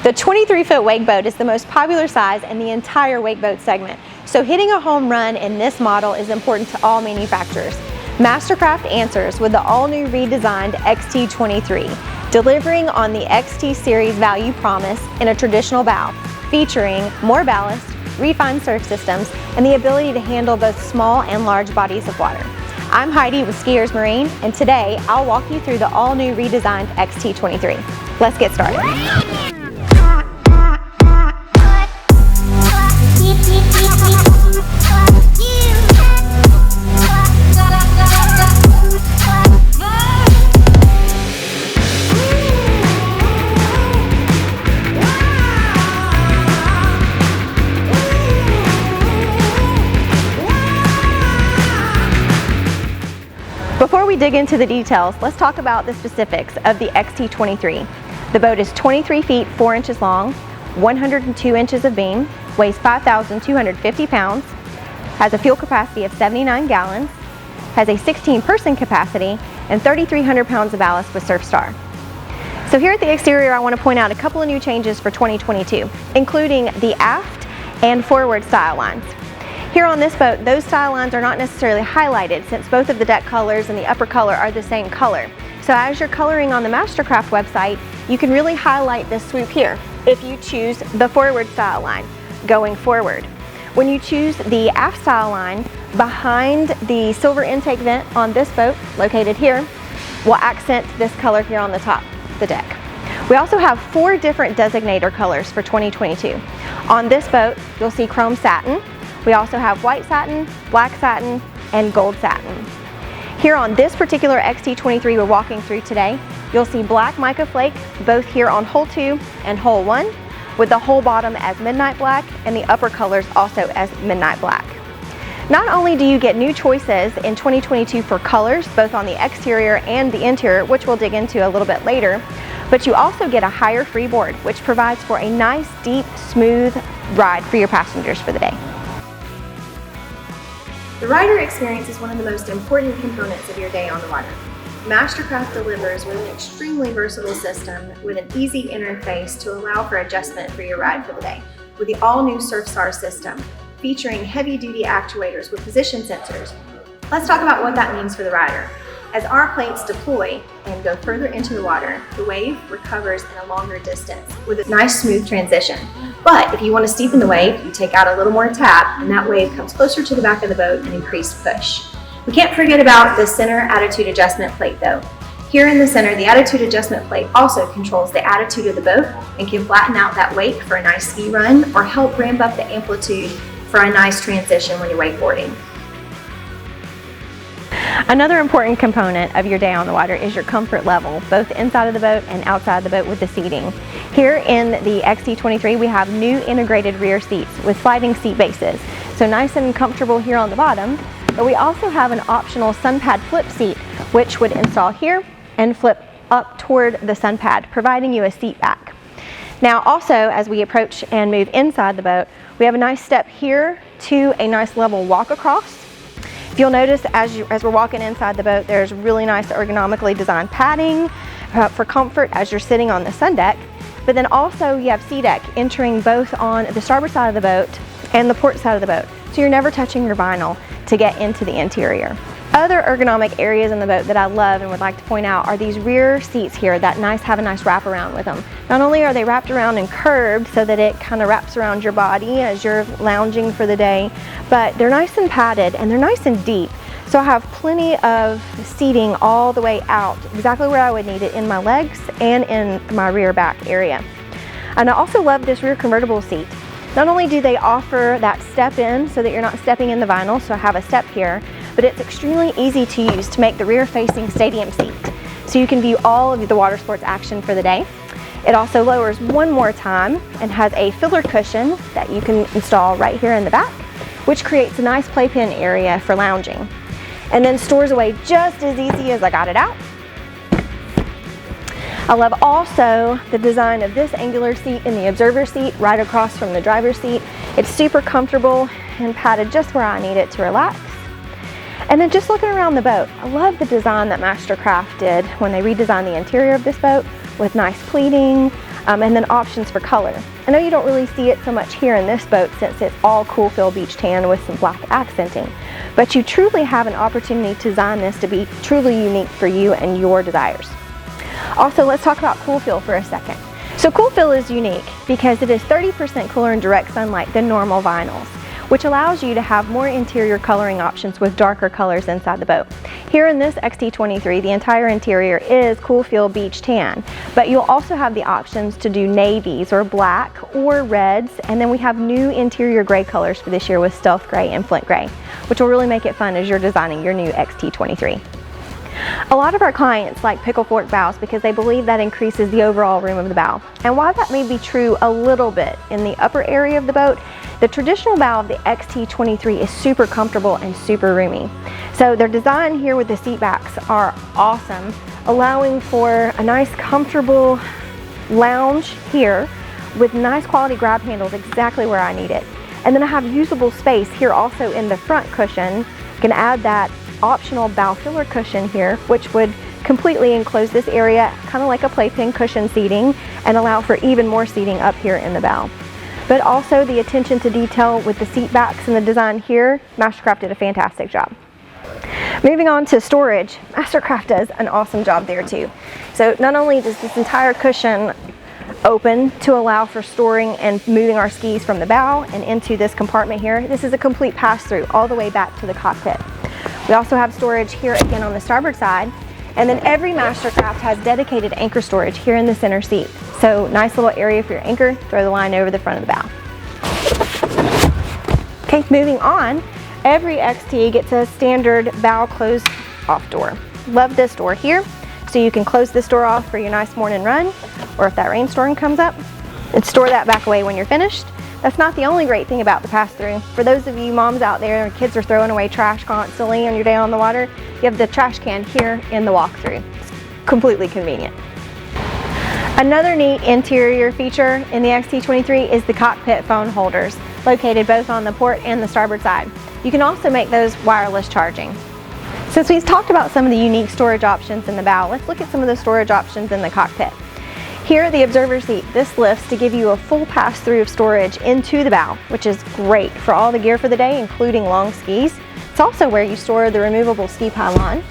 The 23-foot wake boat is the most popular size in the entire wake boat segment, so hitting a home run in this model is important to all manufacturers. Mastercraft answers with the all-new redesigned XT23, delivering on the XT series value promise in a traditional bow, featuring more ballast, refined surf systems, and the ability to handle both small and large bodies of water. I'm Heidi with SKIER'S Marine, and today I'll walk you through the all-new redesigned XT23. Let's get started. Before we dig into the details, let's talk about the specifics of the XT23. The boat is 23 feet 4 inches long, 102 inches of beam, weighs 5,250 pounds, has a fuel capacity of 79 gallons, has a 16-person capacity, and 3,300 pounds of ballast with Surfstar. So here at the exterior, I want to point out a couple of new changes for 2022, including the aft and forward style lines. Here on this boat, those style lines are not necessarily highlighted since both of the deck colors and the upper color are the same color. So as you're coloring on the Mastercraft website, you can really highlight this swoop here if you choose the forward style line going forward. When you choose the aft style line, behind the silver intake vent on this boat, located here, will accent this color here on the top of the deck. We also have 4 different Designator colors for 2022. On this boat, you'll see chrome satin. We also have white satin, black satin, and gold satin. Here on this particular XT23 we're walking through today, you'll see black mica flake both here on hole 2 and hole 1, with the whole bottom as midnight black and the upper colors also as midnight black. Not only do you get new choices in 2022 for colors, both on the exterior and the interior, which we'll dig into a little bit later, but you also get a higher freeboard, which provides for a nice, deep, smooth ride for your passengers for the day. The rider experience is one of the most important components of your day on the water. Mastercraft delivers with an extremely versatile system with an easy interface to allow for adjustment for your ride for the day. With the all-new Surfstar System, featuring heavy-duty actuators with position sensors. Let's talk about what that means for the rider. As our plates deploy and go further into the water, the wave recovers in a longer distance with a nice smooth transition. But if you want to steepen the wave, you take out a little more tap and that wave comes closer to the back of the boat and increased push. We can't forget about the center attitude adjustment plate though. Here in the center, the attitude adjustment plate also controls the attitude of the boat and can flatten out that wake for a nice ski run or help ramp up the amplitude for a nice transition when you're wakeboarding. Another important component of your day on the water is your comfort level, both inside of the boat and outside the boat with the seating. Here in the XT23, we have new integrated rear seats with sliding seat bases, so nice and comfortable here on the bottom. But we also have an optional sun pad flip seat, which would install here and flip up toward the sun pad, providing you a seat back. Now also, as we approach and move inside the boat, we have a nice step here to a nice level walk across. If you'll notice as we're walking inside the boat, there's really nice ergonomically designed padding for comfort as you're sitting on the sun deck. But then also you have sea deck entering both on the starboard side of the boat and the port side of the boat. So you're never touching your vinyl to get into the interior. Other ergonomic areas in the boat that I love and would like to point out are these rear seats here that have a nice wrap around with them. Not only are they wrapped around and curved so that it kind of wraps around your body as you're lounging for the day, but they're nice and padded and they're nice and deep. So I have plenty of seating all the way out, exactly where I would need it in my legs and in my rear back area. And I also love this rear convertible seat. Not only do they offer that step in so that you're not stepping in the vinyl, so I have a step here, but it's extremely easy to use to make the rear facing stadium seat. So you can view all of the water sports action for the day. It also lowers one more time and has a filler cushion that you can install right here in the back, which creates a nice playpen area for lounging. And then stores away just as easy as I got it out. I love also the design of this angular seat in the observer seat right across from the driver's seat. It's super comfortable and padded just where I need it to relax. And then just looking around the boat, I love the design that Mastercraft did when they redesigned the interior of this boat with nice pleating, and then options for color. I know you don't really see it so much here in this boat since it's all cool fill beach tan with some black accenting, but you truly have an opportunity to design this to be truly unique for you and your desires. Also, let's talk about cool fill for a second. So cool fill is unique because it is 30% cooler in direct sunlight than normal vinyls, which allows you to have more interior coloring options with darker colors inside the boat. Here in this XT23, the entire interior is cool fill beach tan, but you'll also have the options to do navies or black or reds, and then we have new interior gray colors for this year with stealth gray and flint gray, which will really make it fun as you're designing your new XT23. A lot of our clients like pickle fork bows because they believe that increases the overall room of the bow. And while that may be true a little bit in the upper area of the boat, the traditional bow of the XT23 is super comfortable and super roomy. So their design here with the seat backs are awesome, allowing for a nice comfortable lounge here with nice quality grab handles exactly where I need it. And then I have usable space here also in the front cushion. You can add that optional bow filler cushion here, which would completely enclose this area, kind of like a playpen cushion seating, and allow for even more seating up here in the bow. But also the attention to detail with the seat backs and the design here, Mastercraft did a fantastic job. Moving on to storage, Mastercraft does an awesome job there too. So not only does this entire cushion open to allow for storing and moving our skis from the bow and into this compartment here, this is a complete pass-through all the way back to the cockpit. We also have storage here again on the starboard side, and then every Mastercraft has dedicated anchor storage here in the center seat. So nice little area for your anchor, throw the line over the front of the bow. Okay, moving on, every XT gets a standard bow close off door. Love this door here, so you can close this door off for your nice morning run, or if that rainstorm comes up, and store that back away when you're finished. That's not the only great thing about the pass-through. For those of you moms out there and kids are throwing away trash constantly on your day on the water, you have the trash can here in the walkthrough. It's completely convenient. Another neat interior feature in the XT23 is the cockpit phone holders, located both on the port and the starboard side. You can also make those wireless charging. Since we've talked about some of the unique storage options in the bow, let's look at some of the storage options in the cockpit. Here at the observer seat, this lifts to give you a full pass-through of storage into the bow, which is great for all the gear for the day, including long skis. It's also where you store the removable ski pylon.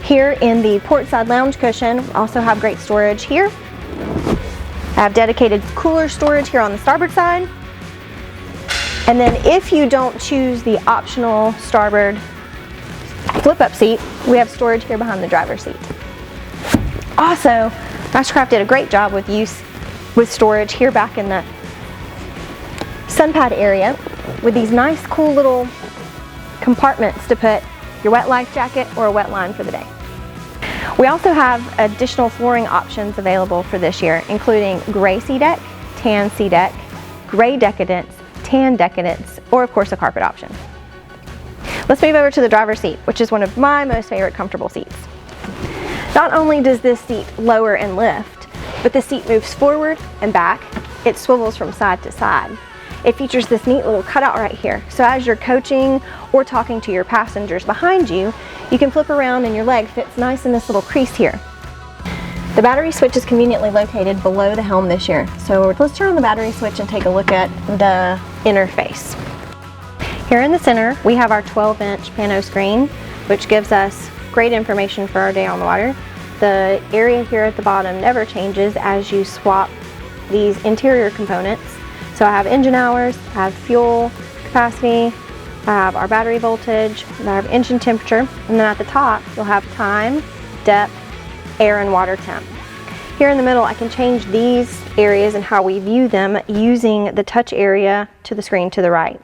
Here in the port side lounge cushion, we also have great storage here. I have dedicated cooler storage here on the starboard side. And then if you don't choose the optional starboard flip-up seat, we have storage here behind the driver's seat. Also, Mastercraft did a great job with storage here back in the sun pad area with these nice cool little compartments to put your wet life jacket or a wet line for the day. We also have additional flooring options available for this year, including gray sea deck, tan sea deck, gray decadence, tan decadence, or of course a carpet option. Let's move over to the driver's seat, which is one of my most favorite comfortable seats. Not only does this seat lower and lift, but the seat moves forward and back. It swivels from side to side. It features this neat little cutout right here. So as you're coaching or talking to your passengers behind you, you can flip around and your leg fits nice in this little crease here. The battery switch is conveniently located below the helm this year. So let's turn on the battery switch and take a look at the interface. Here in the center, we have our 12-inch pano screen, which gives us great information for our day on the water. The area here at the bottom never changes as you swap these interior components. So I have engine hours, I have fuel capacity, I have our battery voltage, and I have engine temperature, and then at the top you'll have time, depth, air, and water temp. Here in the middle I can change these areas and how we view them using the touch area to the screen to the right.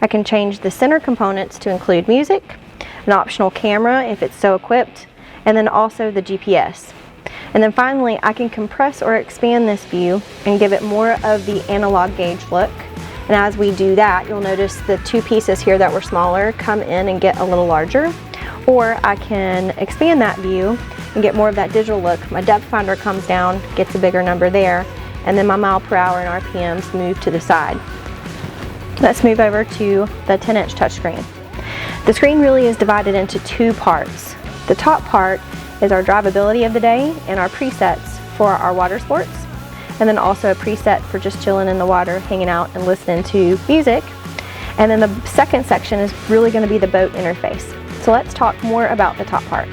I can change the center components to include music, an optional camera if it's so equipped, and then also the GPS. And then finally, I can compress or expand this view and give it more of the analog gauge look. And as we do that, you'll notice the two pieces here that were smaller come in and get a little larger. Or I can expand that view and get more of that digital look. My depth finder comes down, gets a bigger number there, and then my mile per hour and RPMs move to the side. Let's move over to the 10-inch touchscreen. The screen really is divided into two parts. The top part is our drivability of the day and our presets for our water sports. and then also a preset for just chilling in the water, hanging out and listening to music. And then the second section is really going to be the boat interface. So let's talk more about the top part.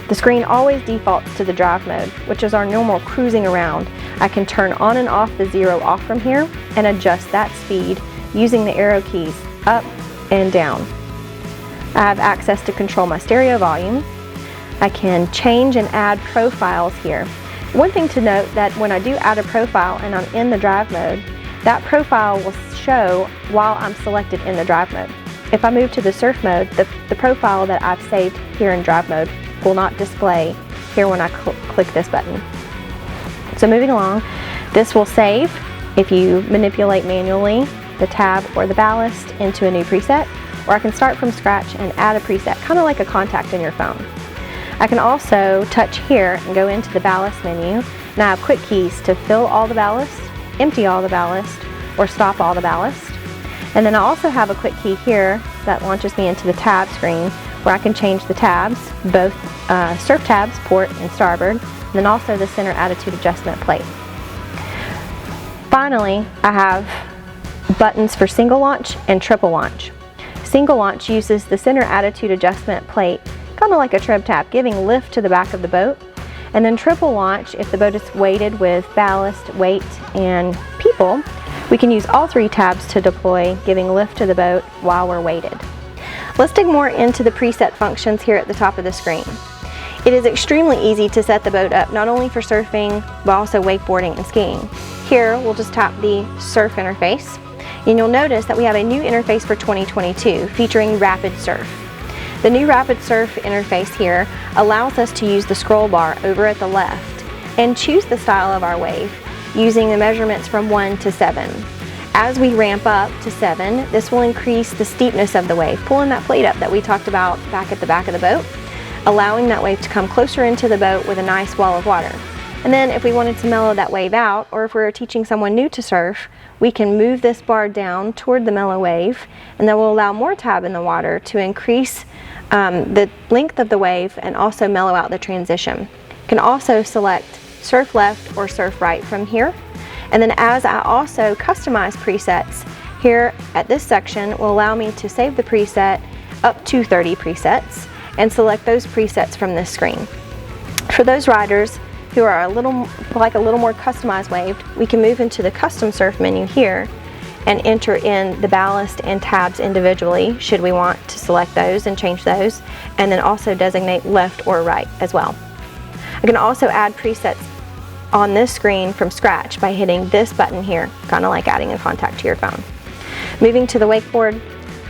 The screen always defaults to the drive mode, which is our normal cruising around. I can turn on and off the zero off from here and adjust that speed using the arrow keys up and down. I have access to control my stereo volume. I can change and add profiles here. One thing to note that when I do add a profile and I'm in the drive mode, that profile will show while I'm selected in the drive mode. If I move to the surf mode, the profile that I've saved here in drive mode will not display here when I click this button. So moving along, this will save if you manipulate manually the tab or the ballast into a new preset, or I can start from scratch and add a preset, kind of like a contact in your phone. I can also touch here and go into the ballast menu, and I have quick keys to fill all the ballast, empty all the ballast, or stop all the ballast. And then I also have a quick key here that launches me into the tab screen where I can change the tabs, both surf tabs, port and starboard, and then also the center attitude adjustment plate. Finally, I have buttons for single launch and triple launch. Single launch uses the center attitude adjustment plate, kind of like a trim tab, giving lift to the back of the boat. And then triple launch, if the boat is weighted with ballast, weight, and people, we can use all three tabs to deploy, giving lift to the boat while we're weighted. Let's dig more into the preset functions here at the top of the screen. It is extremely easy to set the boat up, not only for surfing, but also wakeboarding and skiing. Here, we'll just tap the surf interface, and you'll notice that we have a new interface for 2022 featuring Rapid Surf. The new Rapid Surf interface here allows us to use the scroll bar over at the left and choose the style of our wave using the measurements from 1 to 7. As we ramp up to 7, this will increase the steepness of the wave, pulling that plate up that we talked about back at the back of the boat, allowing that wave to come closer into the boat with a nice wall of water. And then if we wanted to mellow that wave out, or if we were teaching someone new to surf, we can move this bar down toward the mellow wave, and that will allow more tab in the water to increase the length of the wave and also mellow out the transition. You can also select surf left or surf right from here. And then as I also customize presets, here at this section will allow me to save the preset up to 30 presets and select those presets from this screen. For those riders who are a little more customized wave, we can move into the custom surf menu here and enter in the ballast and tabs individually should we want to select those and change those, and then also designate left or right as well. I can also add presets on this screen from scratch by hitting this button here, kind of like adding a contact to your phone. Moving to the wakeboard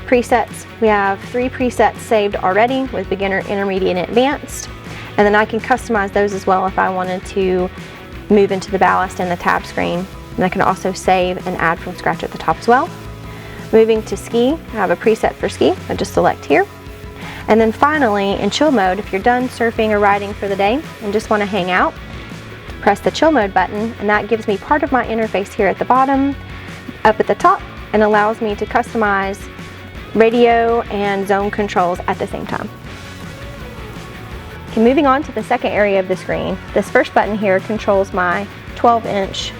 presets, we have 3 presets saved already with beginner, intermediate, and advanced, and then I can customize those as well if I wanted to move into the ballast and the tab screen, and I can also save and add from scratch at the top as well. Moving to ski, I have a preset for ski, I just select here. And then finally, in chill mode, if you're done surfing or riding for the day and just want to hang out, press the chill mode button, and that gives me part of my interface here at the bottom, up at the top, and allows me to customize radio and zone controls at the same time. Okay, moving on to the second area of the screen, this first button here controls my 12-inch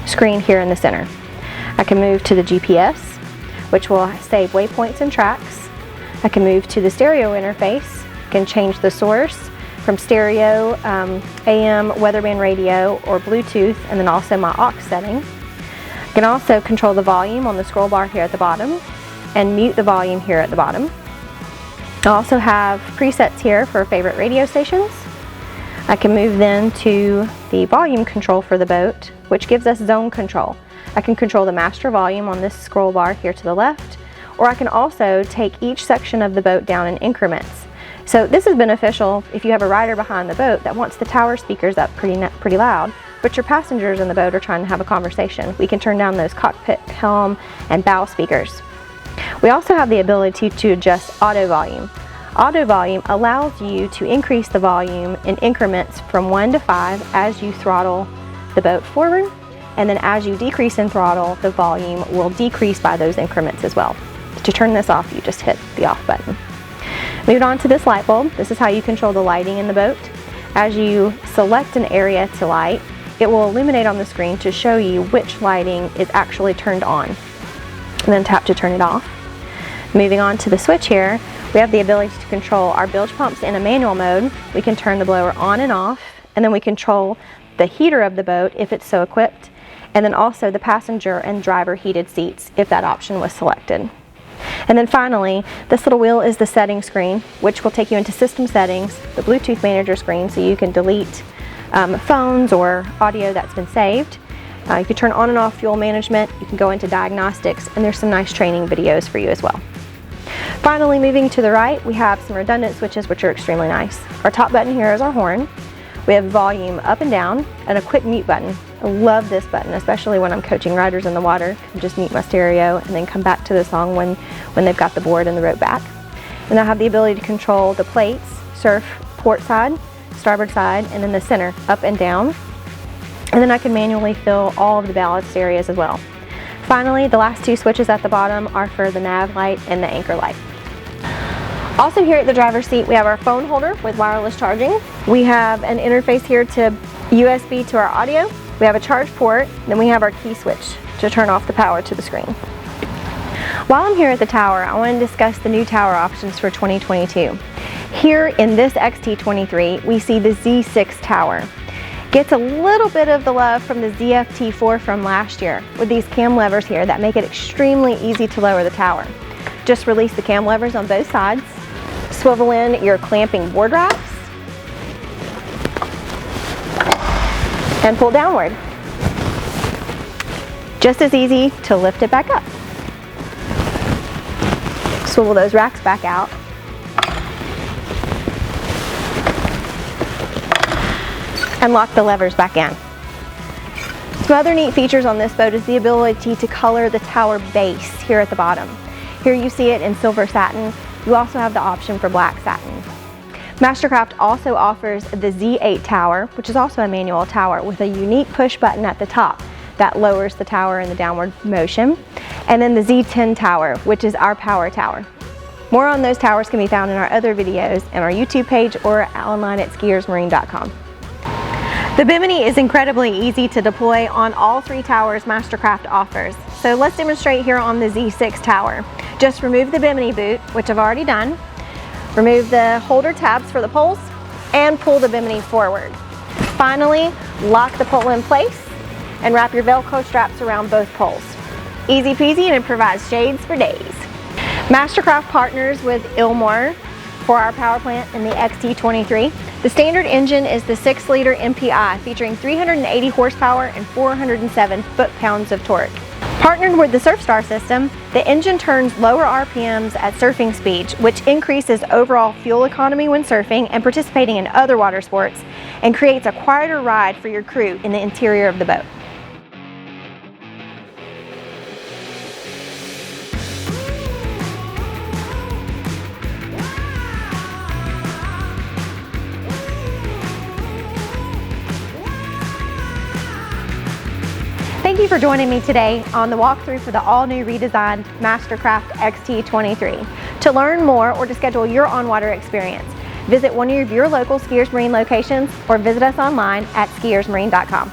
screen here in the center. I can move to the GPS, which will save waypoints and tracks. I can move to the stereo interface, I can change the source from stereo, AM, weatherband radio, or Bluetooth, and then also my aux setting. I can also control the volume on the scroll bar here at the bottom and mute the volume here at the bottom. I also have presets here for favorite radio stations. I can move then to the volume control for the boat, which gives us zone control. I can control the master volume on this scroll bar here to the left, or I can also take each section of the boat down in increments. So this is beneficial if you have a rider behind the boat that wants the tower speakers up pretty loud, but your passengers in the boat are trying to have a conversation. We can turn down those cockpit, helm, and bow speakers. We also have the ability to adjust auto volume. Auto volume allows you to increase the volume in increments from 1 to 5 as you throttle the boat forward, and then as you decrease in throttle, the volume will decrease by those increments as well. To turn this off, you just hit the off button. Moving on to this light bulb, this is how you control the lighting in the boat. As you select an area to light, it will illuminate on the screen to show you which lighting is actually turned on. And then tap to turn it off. Moving on to the switch here, we have the ability to control our bilge pumps in a manual mode. We can turn the blower on and off, and then we control the heater of the boat if it's so equipped, and then also the passenger and driver heated seats if that option was selected. And then finally, this little wheel is the setting screen, which will take you into system settings, the Bluetooth manager screen, so you can delete phones or audio that's been saved. You can turn on and off fuel management, you can go into diagnostics, and there's some nice training videos for you as well. Finally, moving to the right, we have some redundant switches which are extremely nice. Our top button here is our horn. We have volume up and down and a quick mute button. I love this button, especially when I'm coaching riders in the water. I just mute my stereo and then come back to the song when they've got the board and the rope back. And I have the ability to control the plates, surf port side, starboard side, and then the center, up and down. And then I can manually fill all of the ballast areas as well. Finally, the last two switches at the bottom are for the nav light and the anchor light. Also here at the driver's seat, we have our phone holder with wireless charging. We have an interface here to USB to our audio. We have a charge port, then we have our key switch to turn off the power to the screen. While I'm here at the tower, I want to discuss the new tower options for 2022. Here in this XT23, we see the Z6 tower. Gets a little bit of the love from the ZFT4 from last year with these cam levers here that make it extremely easy to lower the tower. Just release the cam levers on both sides, swivel in your clamping board wraps, and pull downward. Just as easy to lift it back up. Swivel those racks back out. And lock the levers back in. Some other neat features on this boat is the ability to color the tower base here at the bottom. Here you see it in silver satin. You also have the option for black satin. Mastercraft also offers the Z8 tower, which is also a manual tower with a unique push button at the top that lowers the tower in the downward motion. And then the Z10 tower, which is our power tower. More on those towers can be found in our other videos and our YouTube page or online at SKIER'Smarine.com. The Bimini is incredibly easy to deploy on all three towers Mastercraft offers. So let's demonstrate here on the Z6 tower. Just remove the Bimini boot, which I've already done. Remove the holder tabs for the poles and pull the Bimini forward. Finally, lock the pole in place and wrap your Velcro straps around both poles. Easy peasy, and it provides shades for days. Mastercraft partners with Ilmor for our power plant in the XT23. The standard engine is the 6-liter MPI featuring 380 horsepower and 407 foot-pounds of torque. Partnered with the Surfstar System, the engine turns lower RPMs at surfing speeds, which increases overall fuel economy when surfing and participating in other water sports, and creates a quieter ride for your crew in the interior of the boat. Thank you for joining me today on the walkthrough for the all-new redesigned Mastercraft XT23. To learn more or to schedule your on-water experience, visit one of your local SKIER'S Marine locations or visit us online at SKIER'Smarine.com.